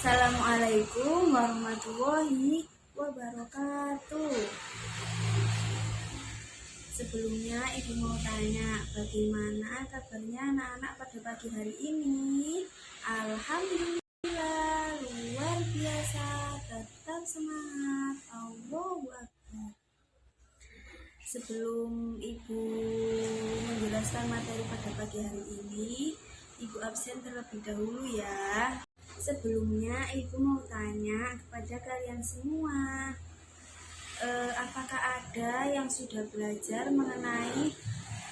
Assalamualaikum warahmatullahi wabarakatuh. Sebelumnya Ibu mau tanya, bagaimana kabarnya anak-anak pada pagi hari ini? Alhamdulillah, luar biasa, tetap semangat, Allahu Akbar. Sebelum Ibu menjelaskan materi pada pagi hari ini, Ibu absen terlebih dahulu ya. Sebelumnya Ibu mau tanya kepada kalian semua, apakah ada yang sudah belajar mengenai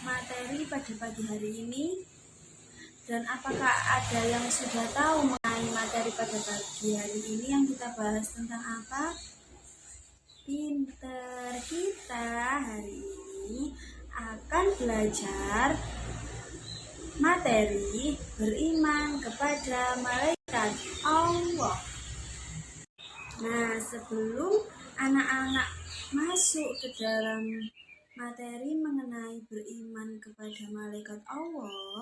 materi pada pagi hari ini? Dan apakah ada yang sudah tahu mengenai materi pada pagi hari ini yang kita bahas tentang apa? Pinter, kita hari ini akan belajar materi beriman kepada malaikat Allah. Nah, sebelum anak-anak masuk ke dalam materi mengenai beriman kepada malaikat Allah,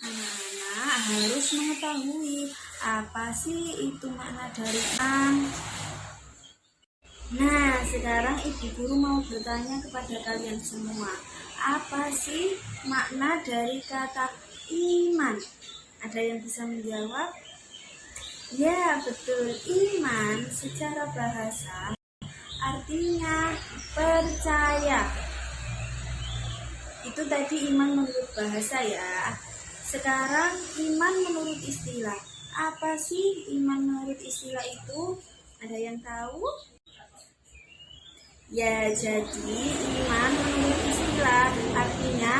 anak-anak harus mengetahui apa sih itu makna dari iman. Nah, sekarang Ibu Guru mau bertanya kepada kalian semua, apa sih makna dari kata iman? Ada yang bisa menjawab? Ya, betul. Iman secara bahasa artinya percaya. Itu tadi iman menurut bahasa ya. Sekarang iman menurut istilah. Apa sih iman menurut istilah itu? Ada yang tahu? Ya, jadi iman menurut istilah artinya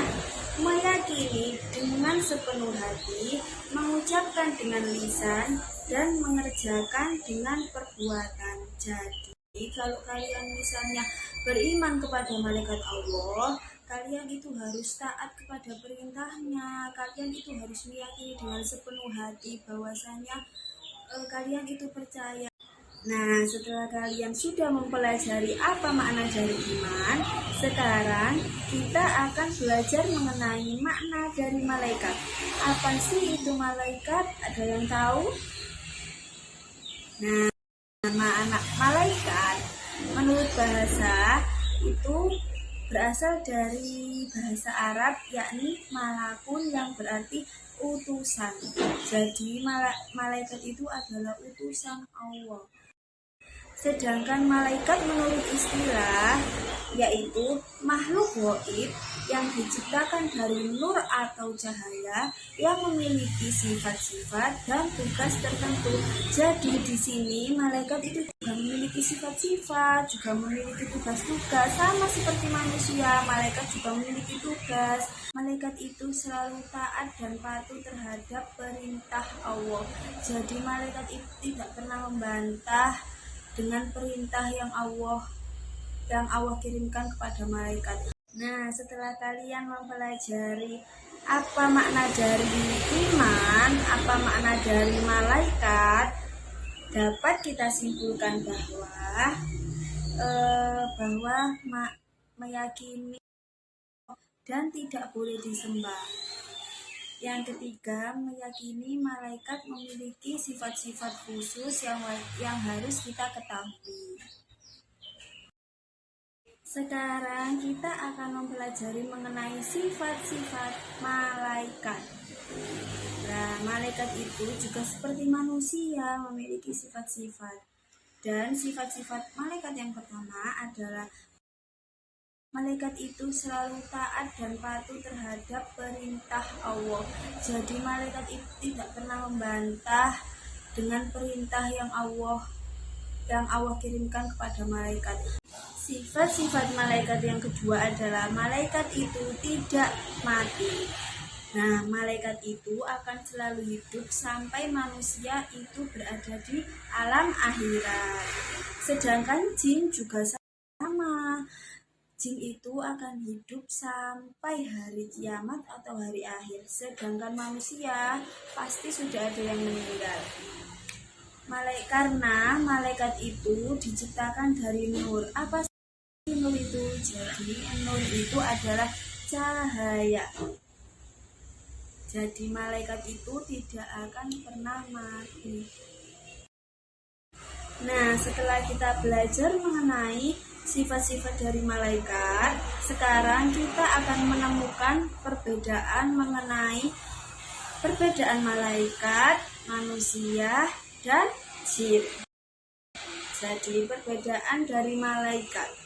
meyakini dengan sepenuh hati, mengucapkan dengan lisan, dan mengerjakan dengan perbuatan. Jadi, kalau kalian misalnya beriman kepada malaikat Allah, kalian itu harus taat kepada perintahnya. Kalian itu harus meyakini dengan sepenuh hati bahwasanya kalian itu percaya. Nah, setelah kalian sudah mempelajari apa makna dari iman, sekarang kita akan belajar mengenai makna dari malaikat. Apa sih itu malaikat? Ada yang tahu? Nah, nama anak malaikat menurut bahasa itu berasal dari bahasa Arab, yakni malakun, yang berarti utusan. Jadi malaikat itu adalah utusan Allah. Sedangkan malaikat menurut istilah yaitu makhluk gaib yang diciptakan dari nur atau cahaya yang memiliki sifat-sifat dan tugas tertentu. Jadi di sini malaikat itu juga memiliki sifat-sifat, juga memiliki tugas-tugas, sama seperti manusia. Malaikat juga memiliki tugas. Malaikat itu selalu taat dan patuh terhadap perintah Allah. Jadi malaikat itu tidak pernah membantah dengan perintah yang Allah kirimkan kepada malaikat. Nah, setelah kalian mempelajari apa makna dari iman, apa makna dari malaikat, dapat kita simpulkan bahwa meyakini dan tidak boleh disembah. Yang ketiga, meyakini malaikat memiliki sifat-sifat khusus yang harus kita ketahui. Sekarang kita akan mempelajari mengenai sifat-sifat malaikat. Nah, malaikat itu juga seperti manusia memiliki sifat-sifat. Dan sifat-sifat malaikat yang pertama adalah malaikat itu selalu taat dan patuh terhadap perintah Allah. Jadi malaikat itu tidak pernah membantah dengan perintah yang Allah kirimkan kepada malaikat. Sifat-sifat malaikat yang kedua adalah malaikat itu tidak mati. Nah, malaikat itu akan selalu hidup sampai manusia itu berada di alam akhirat. Sedangkan jin juga sama. Jin itu akan hidup sampai hari kiamat atau hari akhir. Sedangkan manusia pasti sudah ada yang meninggal. Karena malaikat itu diciptakan dari nur. Apa sih nur itu? Jadi nur itu adalah cahaya. Jadi malaikat itu tidak akan pernah mati. Nah, setelah kita belajar mengenai sifat-sifat dari malaikat, sekarang kita akan menemukan perbedaan mengenai perbedaan malaikat, manusia, dan jin. Jadi, perbedaan dari malaikat.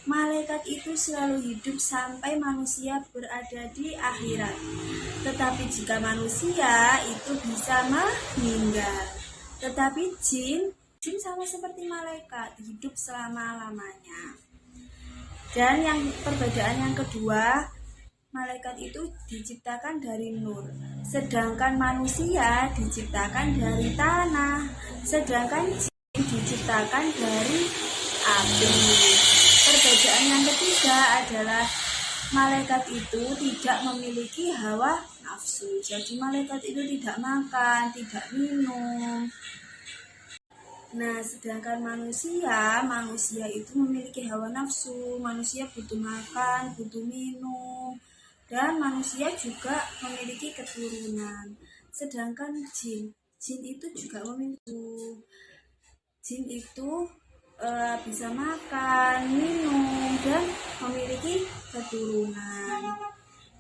Malaikat itu selalu hidup sampai manusia berada di akhirat. Tetapi jika manusia itu bisa meninggal. Tetapi jin sama seperti malaikat, hidup selama-lamanya. Dan yang perbedaan yang kedua, malaikat itu diciptakan dari nur, sedangkan manusia diciptakan dari tanah, sedangkan jin diciptakan dari api. Perbedaan yang ketiga adalah malaikat itu tidak memiliki hawa nafsu. Jadi malaikat itu tidak makan, tidak minum. Nah, sedangkan manusia itu memiliki hawa nafsu. Manusia butuh makan, butuh minum, dan manusia juga memiliki keturunan. Sedangkan jin itu juga memiliki. Jin itu bisa makan, minum, dan memiliki keturunan.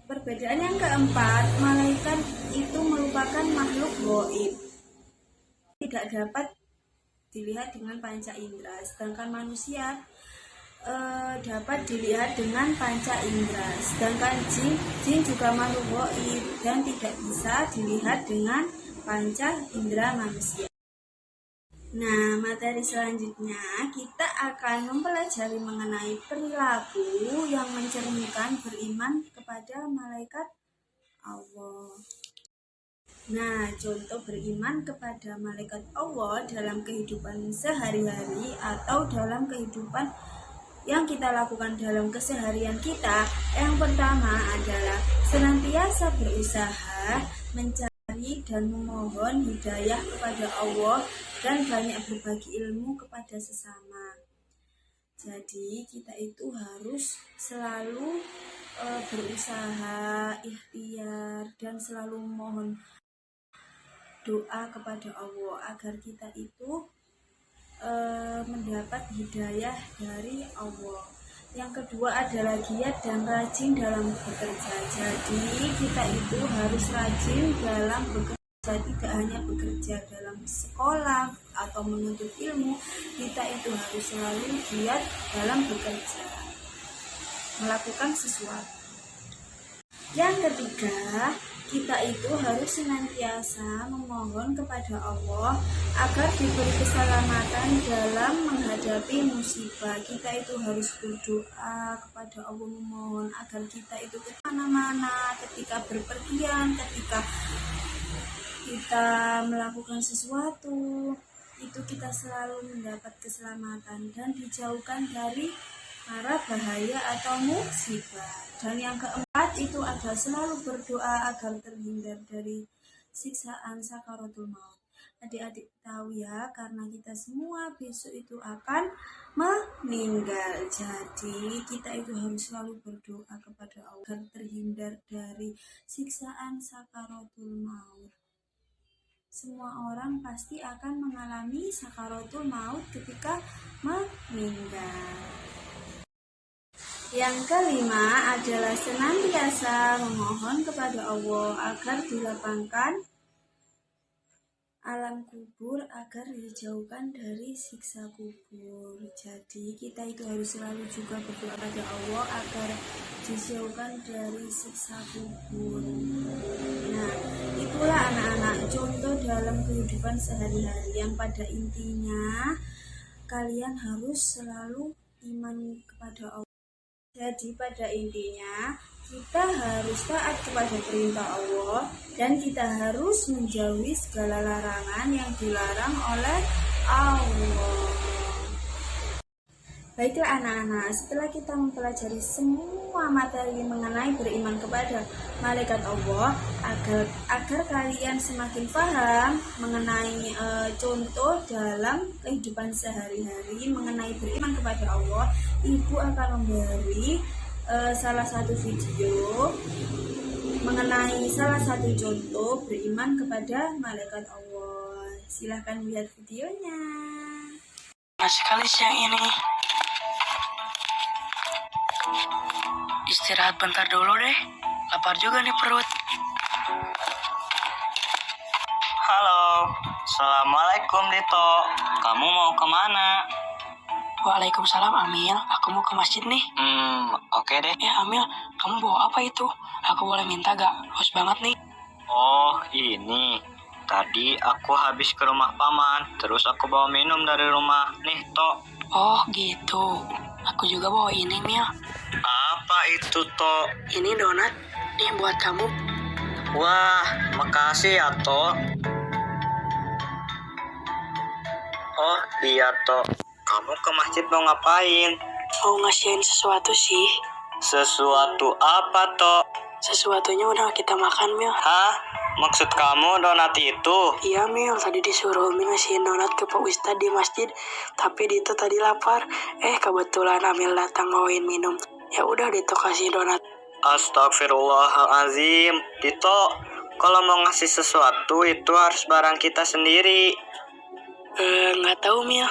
Perbedaan yang keempat, malaikat itu merupakan makhluk gaib, tidak dapat dilihat dengan panca indera, sedangkan manusia dapat dilihat dengan panca indera. Sedangkan jin juga makhluk gaib dan tidak bisa dilihat dengan panca indera manusia. Nah, materi selanjutnya kita akan mempelajari mengenai perilaku yang mencerminkan beriman kepada malaikat Allah. Nah, contoh beriman kepada malaikat Allah dalam kehidupan sehari-hari atau dalam kehidupan yang kita lakukan dalam keseharian kita. Yang pertama adalah senantiasa berusaha mencari dan memohon hidayah kepada Allah dan banyak berbagi ilmu kepada sesama. Jadi kita itu harus selalu berusaha, ikhtiar, dan selalu memohon doa kepada Allah agar kita itu mendapat hidayah dari Allah. Yang kedua adalah giat dan rajin dalam bekerja. Jadi kita itu harus rajin dalam bekerja, tidak hanya bekerja dalam sekolah atau menuntut ilmu. Kita itu harus selalu giat dalam bekerja, melakukan sesuatu. Yang ketiga, kita itu harus senantiasa memohon kepada Allah agar diberi keselamatan dalam menghadapi musibah. Kita itu harus berdoa kepada Allah, memohon agar kita itu kemana-mana, ketika berpergian, ketika kita melakukan sesuatu, itu kita selalu mendapat keselamatan dan dijauhkan dari para bahaya atau musibah. Dan yang keempat itu adalah selalu berdoa agar terhindar dari siksaan sakaratul maut. Adik-adik tahu ya, karena kita semua besok itu akan meninggal. Jadi kita itu harus selalu berdoa kepada Allah agar terhindar dari siksaan sakaratul maut. Semua orang pasti akan mengalami sakaratul maut ketika meninggal. Yang kelima adalah senantiasa memohon kepada Allah agar dilapangkan alam kubur, agar dijauhkan dari siksa kubur. Jadi kita itu harus selalu juga berdoa kepada Allah agar dijauhkan dari siksa kubur. Nah, itulah anak-anak contoh dalam kehidupan sehari-hari yang pada intinya kalian harus selalu iman kepada Allah. Jadi pada intinya kita harus taat kepada perintah Allah dan kita harus menjauhi segala larangan yang dilarang oleh Allah. Baiklah anak-anak, setelah kita mempelajari semua materi mengenai beriman kepada malaikat Allah, agar kalian semakin paham mengenai contoh dalam kehidupan sehari-hari mengenai beriman kepada Allah, Ibu akan memberi salah satu video mengenai salah satu contoh beriman kepada malaikat Allah. Silahkan lihat videonya. sekali siang ini. Istirahat bentar dulu deh. Lapar juga nih perut. Halo, Assalamualaikum Dito. Kamu mau kemana? Waalaikumsalam Amil. Aku mau ke masjid nih. Oke deh. Ya Amil, kamu bawa apa itu? Aku boleh minta gak? Haus banget nih. Oh, ini. Tadi aku habis ke rumah paman, terus aku bawa minum dari rumah. Nih, Tok. Oh gitu. Aku juga bawa ini Mil. Apa itu, Tok? Ini donat. Nih buat kamu. Wah, makasih ya, Tok. Oh, iya, Tok. Kamu ke masjid mau ngapain? Mau ngasihin sesuatu sih. Sesuatu apa, Tok? Sesuatunya udah kita makan Mil. Hah? Maksud kamu donat itu? Iya Mil, tadi disuruh Umi ngasihin donat ke Pak Ustadz di masjid. Tapi Dito tadi lapar. Kebetulan Amil datang bawain minum. Ya udah Dito kasih donat. Astagfirullahalazim. Dito, kalau mau ngasih sesuatu itu harus barang kita sendiri. Nggak tahu Mil.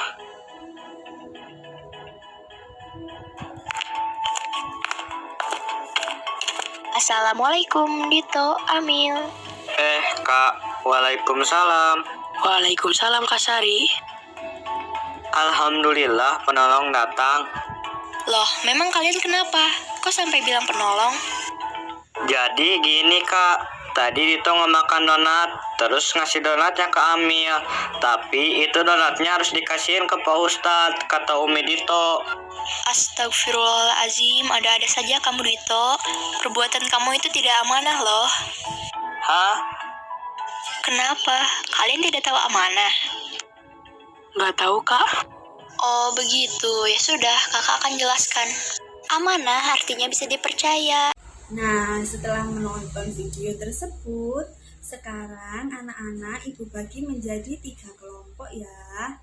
Assalamualaikum Dito, Amil. Kak, waalaikumsalam. Waalaikumsalam Kak Sari. Alhamdulillah penolong datang. Loh, memang kalian kenapa? Kok sampai bilang penolong? Jadi gini kak, tadi Dito ngemakan donat, terus ngasih donatnya ke Amil. Tapi itu donatnya harus dikasihin ke Pak Ustadz, kata Umi Dito. Astagfirullahaladzim, ada-ada saja kamu Dito. Perbuatan kamu itu tidak amanah loh. Hah? Kenapa? Kalian tidak tahu amanah? Nggak tahu Kak. Oh begitu, ya sudah, kakak akan jelaskan. Amanah artinya bisa dipercaya. Nah, setelah menonton video tersebut, sekarang anak-anak ibu bagi menjadi 3 kelompok ya.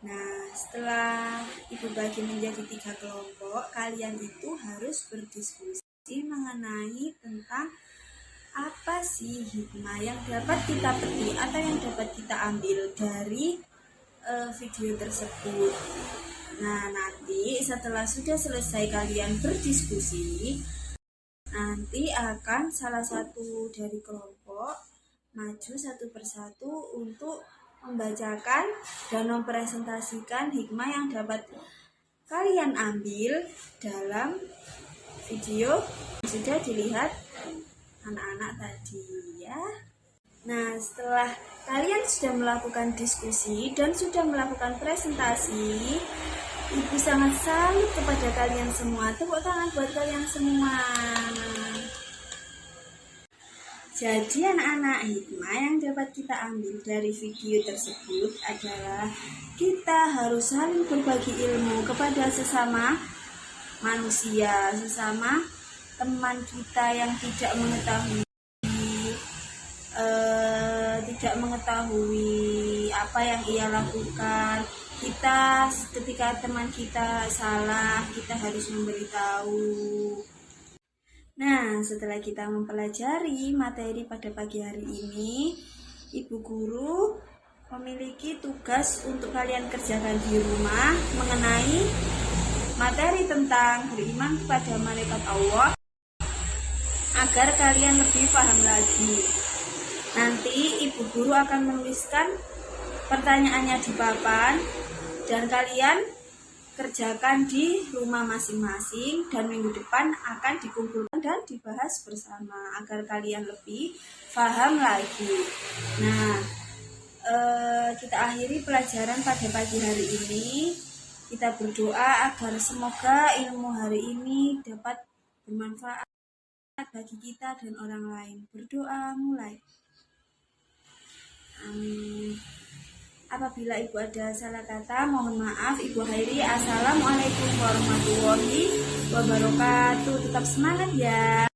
Nah, setelah ibu bagi menjadi 3 kelompok, kalian itu harus berdiskusi mengenai tentang apa sih hikmah yang dapat kita petik atau yang dapat kita ambil dari video tersebut. Nah, nanti setelah sudah selesai kalian berdiskusi, nanti akan salah satu dari kelompok maju satu persatu untuk membacakan dan mempresentasikan hikmah yang dapat kalian ambil dalam video yang sudah dilihat anak-anak tadi ya. Nah, setelah kalian sudah melakukan diskusi dan sudah melakukan presentasi, Ibu sangat salut kepada kalian semua. Tepuk tangan buat kalian semua. Jadi anak-anak, hikmah yang dapat kita ambil dari video tersebut adalah kita harus saling berbagi ilmu kepada sesama manusia, sesama teman kita yang tidak mengetahui apa yang ia lakukan. Kita ketika teman kita salah, kita harus memberitahu. Nah, setelah kita mempelajari materi pada pagi hari ini, Ibu Guru memiliki tugas untuk kalian kerjakan di rumah mengenai materi tentang beriman kepada malaikat Allah agar kalian lebih paham lagi. Nanti Ibu Guru akan menuliskan pertanyaannya di papan dan kalian kerjakan di rumah masing-masing, dan minggu depan akan dikumpulkan dan dibahas bersama agar kalian lebih paham lagi. Nah, kita akhiri pelajaran pada pagi hari ini. Kita berdoa agar semoga ilmu hari ini dapat bermanfaat bagi kita dan orang lain. Berdoa mulai. Amin. Apabila Ibu ada salah kata, mohon maaf. Ibu akhiri. Assalamualaikum warahmatullahi wabarakatuh. Tetap semangat ya.